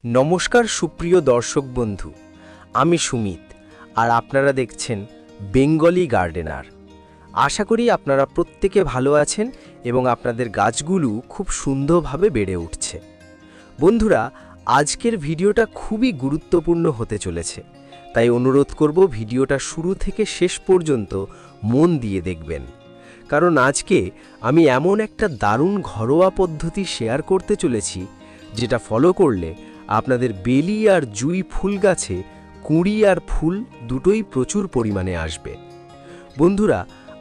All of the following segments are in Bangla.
নমস্কার সুপ্রিয় দর্শক বন্ধু, আমি সুমিত আর আপনারা দেখছেন বেঙ্গলি গার্ডেনার। আশা করি আপনারা প্রত্যেকে ভালো আছেন এবং আপনাদের গাছগুলো খুব সুন্দরভাবে বেড়ে উঠছে। বন্ধুরা, আজকের ভিডিওটা খুবই গুরুত্বপূর্ণ হতে চলেছে, তাই অনুরোধ করব ভিডিওটা শুরু থেকে শেষ পর্যন্ত মন দিয়ে দেখবেন। কারণ আজকে আমি এমন একটা দারুণ ঘরোয়া পদ্ধতি শেয়ার করতে চলেছি যেটা ফলো করলে আপনাদের বেলি আর জুঁই ফুল গাছে কুঁড়ি আর ফুল দুটোই প্রচুর পরিমাণে আসবে। বন্ধুরা,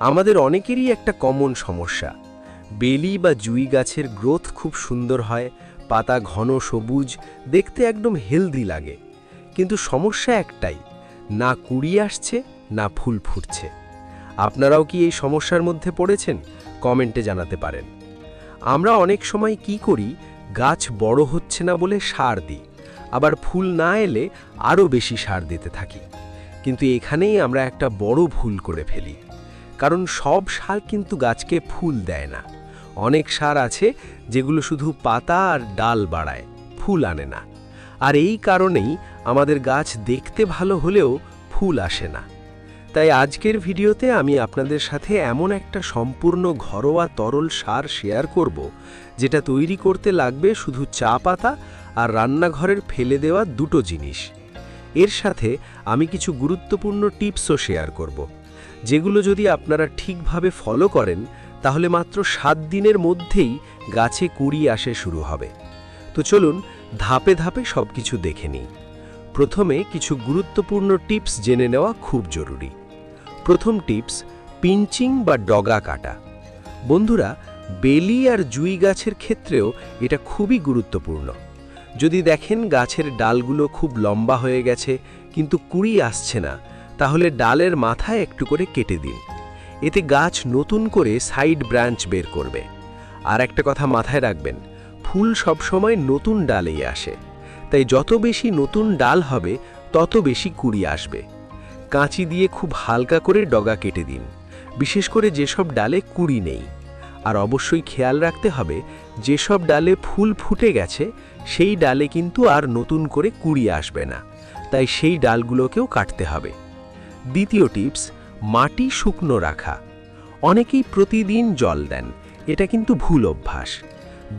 আমাদের অনেকেরই একটা কমন সমস্যা, বেলি বা জুঁই গাছের গ্রোথ খুব সুন্দর হয়, পাতা ঘন সবুজ, দেখতে একদম হেলদি লাগে, কিন্তু সমস্যা একটাই, না কুঁড়ি আসছে না ফুল ফুটছে। আপনারাও কি এই সমস্যার মধ্যে পড়েছেন? কমেন্টে জানাতে পারেন। আমরা অনেক সময় কি করি, গাছ বড় হচ্ছে না বলে সার দিই, আবার ফুল না এলে আরও বেশি সার দিতে থাকি। কিন্তু এখানেই আমরা একটা বড় ভুল করে ফেলি, কারণ সব সার কিন্তু গাছকে ফুল দেয় না। অনেক সার আছে যেগুলো শুধু পাতা আর ডাল বাড়ায়, ফুল আনে না। আর এই কারণেই আমাদের গাছ দেখতে ভালো হলেও ফুল আসে না। তাই আজকের ভিডিওতে আমি আপনাদের সাথে এমন একটা সম্পূর্ণ ঘরোয়া তরল সার শেয়ার করব, যেটা তৈরি করতে লাগবে শুধু চা পাতা আর রান্নাঘরের ফেলে দেওয়া দুটো জিনিস। এর সাথে আমি কিছু গুরুত্বপূর্ণ টিপসও শেয়ার করব, যেগুলো যদি আপনারা ঠিকভাবে ফলো করেন তাহলে মাত্র 7 দিনের মধ্যেই গাছে কুঁড়ি আসে শুরু হবে। তো চলুন ধাপে ধাপে সব কিছু দেখে নিই। প্রথমে কিছু গুরুত্বপূর্ণ টিপস জেনে নেওয়া খুব জরুরি। প্রথম টিপস, পিঞ্চিং বা ডগা কাটা। বন্ধুরা, বেলি আর জুঁই গাছের ক্ষেত্রেও এটা খুবই গুরুত্বপূর্ণ। যদি দেখেন গাছের ডালগুলো খুব লম্বা হয়ে গেছে কিন্তু কুঁড়ি আসছে না, তাহলে ডালের মাথায় একটু করে কেটে দিন। এতে গাছ নতুন করে সাইড ব্রাঞ্চ বের করবে। আর একটা কথা মাথায় রাখবেন, ফুল সবসময় নতুন ডালেই আসে, তাই যত বেশি নতুন ডাল হবে তত বেশি কুঁড়ি আসবে। কাঁচি দিয়ে খুব হালকা করে ডগা কেটে দিন, বিশেষ করে যেসব ডালে কুঁড়ি নেই। আর অবশ্যই খেয়াল রাখতে হবে, যেসব ডালে ফুল ফুটে গেছে সেই ডালে কিন্তু আর নতুন করে কুঁড়ি আসবে না, তাই সেই ডালগুলোকেও কাটতে হবে। দ্বিতীয় টিপস, মাটি শুকনো রাখা। অনেকেই প্রতিদিন জল দেন, এটা কিন্তু ভুল অভ্যাস।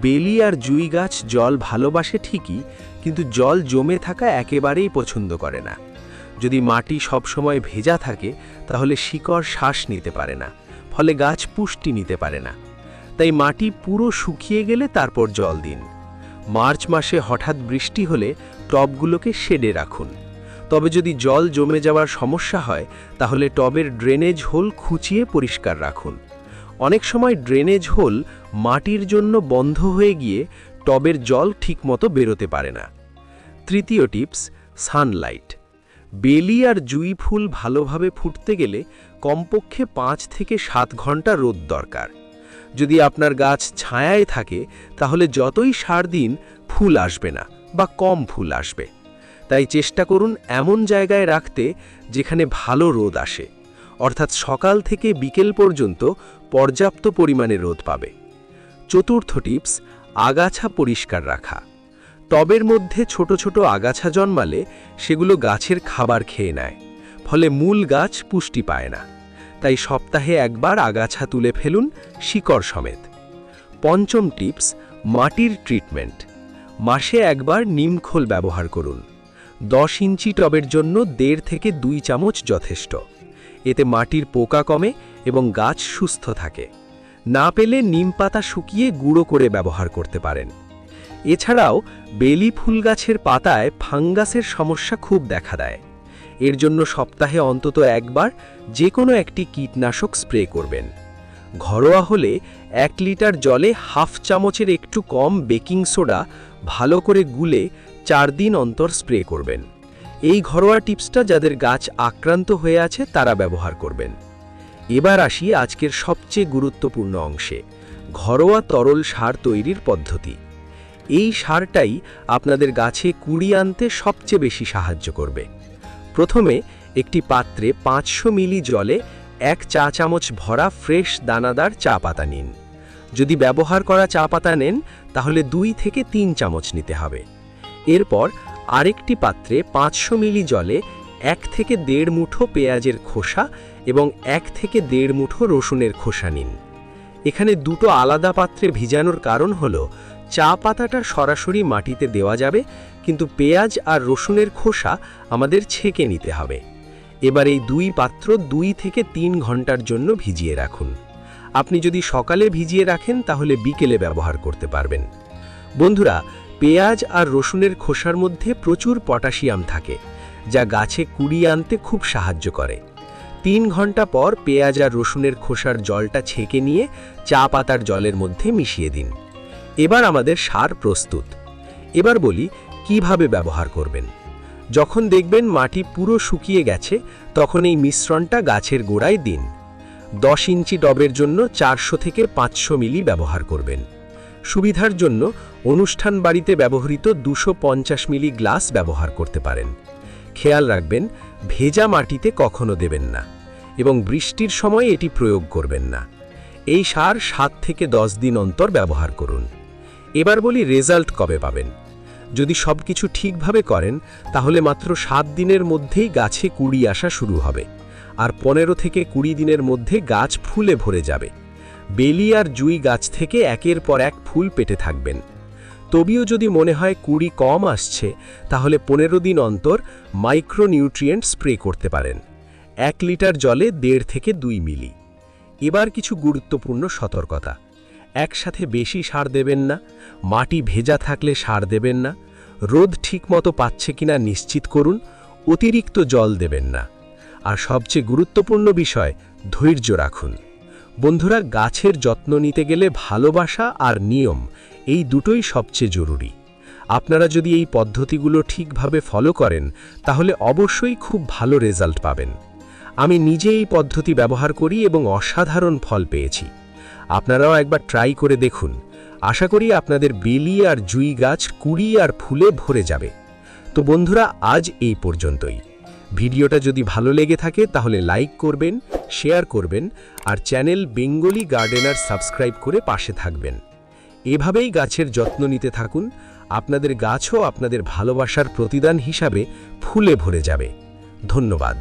বেলি আর জুঁই গাছ জল ভালোবাসে ঠিকই, কিন্তু জল জমে থাকা একেবারেই পছন্দ করে না। যদি মাটি সবসময় ভেজা থাকে তাহলে শিকড় শ্বাস নিতে পারে না, ফলে গাছ পুষ্টি নিতে পারে না। তাই মাটি পুরো শুকিয়ে গেলে তারপর জল দিন। মার্চ মাসে হঠাৎ বৃষ্টি হলে টবগুলোকে শেডে রাখুন। তবে যদি জল জমে যাওয়ার সমস্যা হয় তাহলে টবের ড্রেনেজ হোল খুঁচিয়ে পরিষ্কার রাখুন। অনেক সময় ড্রেনেজ হোল মাটির জন্য বন্ধ হয়ে গিয়ে টবের জল ঠিকমতো বেরোতে পারে না। তৃতীয় টিপস, সানলাইট। বেলি আর জুঁই ফুল ভালোভাবে ফুটতে গেলে কমপক্ষে 5 থেকে 7 ঘন্টা রোদ দরকার। যদি আপনার গাছ ছায়ায় থাকে তাহলে যতই সার দিন ফুল আসবে না বা কম ফুল আসবে। তাই চেষ্টা করুন এমন জায়গায় রাখতে যেখানে ভালো রোদ আসে, অর্থাৎ সকাল থেকে বিকেল পর্যন্ত পর্যাপ্ত পরিমাণে রোদ পাবে। চতুর্থ টিপস, আগাছা পরিষ্কার রাখা। টবের মধ্যে ছোট ছোট আগাছা জন্মালে সেগুলো গাছের খাবার খেয়ে নেয়, ফলে মূল গাছ পুষ্টি পায় না। তাই সপ্তাহে একবার আগাছা তুলে ফেলুন, শিকড় সমেত। পঞ্চম টিপস, মাটির ট্রিটমেন্ট। মাসে একবার নিমখোল ব্যবহার করুন। 10 ইঞ্চি টবের জন্য 1.5 থেকে 2 চামচ যথেষ্ট। এতে মাটির পোকা কমে এবং গাছ সুস্থ থাকে। না পেলে নিম পাতা শুকিয়ে গুঁড়ো করে ব্যবহার করতে পারেন। এছাড়াও বেলি ফুল গাছের পাতায় ফাঙ্গাসের সমস্যা খুব দেখা দেয়। এর জন্য সপ্তাহে অন্তত একবার যে কোনো একটি কীটনাশক স্প্রে করবেন। ঘরোয়া হলে 1 লিটার জলে 1/2 চামচের একটু কম বেকিং সোডা ভালো করে গুলে 4 দিন অন্তর স্প্রে করবেন। এই ঘরোয়া টিপসটা যাদের গাছ আক্রান্ত হয়ে আছে তারা ব্যবহার করবেন। এবার আসি আজকের সবচেয়ে গুরুত্বপূর্ণ অংশে, ঘরোয়া তরল সার তৈরির পদ্ধতি। এই সারটাই আপনাদের গাছে কুঁড়ি আনতে সবচেয়ে বেশি সাহায্য করবে। প্রথমে একটি পাত্রে 500 মিলি জলে 1 চা চামচ ভরা ফ্রেশ দানাদার চা পাতা নিন। যদি ব্যবহার করা চা পাতা নেন তাহলে 2 থেকে 3 চামচ নিতে হবে। এরপর আরেকটি পাত্রে 500 মিলি জলে 1 থেকে 1.5 মুঠো পেঁয়াজের খোসা এবং 1 থেকে 1.5 মুঠো রসুনের খোসা নিন। এখানে দুটো আলাদা পাত্রে ভিজানোর কারণ হলো চা পাতাটা সরাসরি মাটিতে দেওয়া যাবে, কিন্তু পেঁয়াজ আর রসুনের খোসা আমাদের ছেঁকে নিতে হবে। এবার এই দুই পাত্র 2 থেকে 3 ঘন্টার জন্য ভিজিয়ে রাখুন। আপনি যদি সকালে ভিজিয়ে রাখেন তাহলে বিকেলে ব্যবহার করতে পারবেন। বন্ধুরা, পেঁয়াজ আর রসুনের খোসার মধ্যে প্রচুর পটাশিয়াম থাকে, যা গাছে কুড়ি আনতে খুব সাহায্য করে। 3 ঘন্টা পর পেঁয়াজ আর রসুনের খোসার জলটা ছেঁকে নিয়ে চা পাতার জলের মধ্যে মিশিয়ে দিন। এবার আমাদের সার প্রস্তুত। এবার বলি কিভাবে ব্যবহার করবেন। যখন দেখবেন মাটি পুরো শুকিয়ে গেছে, তখন এই মিশ্রণটা গাছের গোড়ায় দিন। 10 ইঞ্চি টবের জন্য 400 থেকে 500 মিলি ব্যবহার করবেন। সুবিধার জন্য অনুষ্ঠান বাড়িতে ব্যবহৃত 250 মিলি গ্লাস ব্যবহার করতে পারেন। খেয়াল রাখবেন, ভেজা মাটিতে কখনো দেবেন না এবং বৃষ্টির সময় এটি প্রয়োগ করবেন না। এই সার 7 থেকে 10 দিন অন্তর ব্যবহার করুন। এবার বলি রেজাল্ট কবে পাবেন। যদি সবকিছু ঠিকভাবে করেন তাহলে মাত্র 7 দিনের মধ্যেই গাছে কুড়ি আসা শুরু হবে, আর 15 থেকে 20 দিনের মধ্যে গাছ ফুলে ভরে যাবে। বেলি আর জুই গাছ থেকে একের পর এক ফুল পেটে থাকবেন। তবেও যদি মনে হয় কুড়ি কম আসছে, তাহলে 15 দিন অন্তর মাইক্রোনিউট্রিয়েন্ট স্প্রে করতে পারেন। 1 লিটার জলে 1.5 থেকে 2 মিলি। এবার কিছু গুরুত্বপূর্ণ সতর্কতা। একসাথে বেশি সার দেবেন না, মাটি ভেজা থাকলে সার দেবেন না, রোদ ঠিকমতো পাচ্ছে কিনা নিশ্চিত করুন, অতিরিক্ত জল দেবেন না। আর সবচেয়ে গুরুত্বপূর্ণ বিষয়, ধৈর্য রাখুন। বন্ধুরা, গাছের যত্ন নিতে গেলে ভালোবাসা আর নিয়ম, এই দুটোই সবচেয়ে জরুরি। আপনারা যদি এই পদ্ধতিগুলো ঠিকভাবে ফলো করেন তাহলে অবশ্যই খুব ভালো রেজাল্ট পাবেন। আমি নিজে এই পদ্ধতি ব্যবহার করি এবং অসাধারণ ফল পেয়েছি। আপনারাও একবার ট্রাই করে দেখুন। আশা করি আপনাদের বেলি আর জুই গাছ কুড়ি আর ফুলে ভরে যাবে। তো বন্ধুরা, আজ এই পর্যন্তই। ভিডিওটা যদি ভালো লেগে থাকে তাহলে লাইক করবেন, শেয়ার করবেন আর চ্যানেল বেঙ্গলি গার্ডেনার সাবস্ক্রাইব করে পাশে থাকবেন। এভাবেই গাছের যত্ন নিতে থাকুন। আপনাদের গাছও আপনাদের ভালোবাসার প্রতিদান হিসাবে ফুলে ভরে যাবে। ধন্যবাদ।